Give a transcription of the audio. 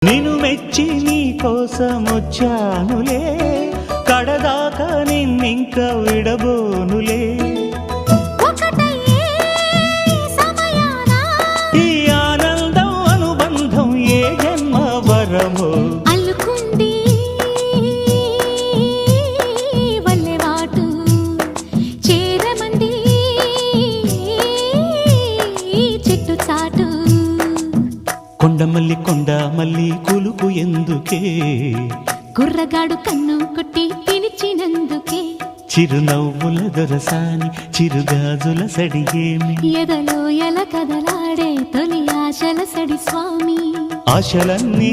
నిన్ను మెచ్చి నీ కోసం వచ్చానులే, కడదాకా నిన్నింక విడబోనులే. ఈ ఆనందం అనుబంధం ఏ జన్మ వరమో అల్లుకుంది వల్లెవాటు చేరమంది చెట్టు చాటు. కొండ మల్లి కులుకు ఎందుకే, కుర్రగాడు కన్ను కొట్టి పిలిచినందుకే. చిరునవ్వుల దొరసాని చిరుగాజుల సడిగేమి, ఎదలో ఎల కదలాడే తొలి ఆశల సడి స్వామి. ఆశలన్నీ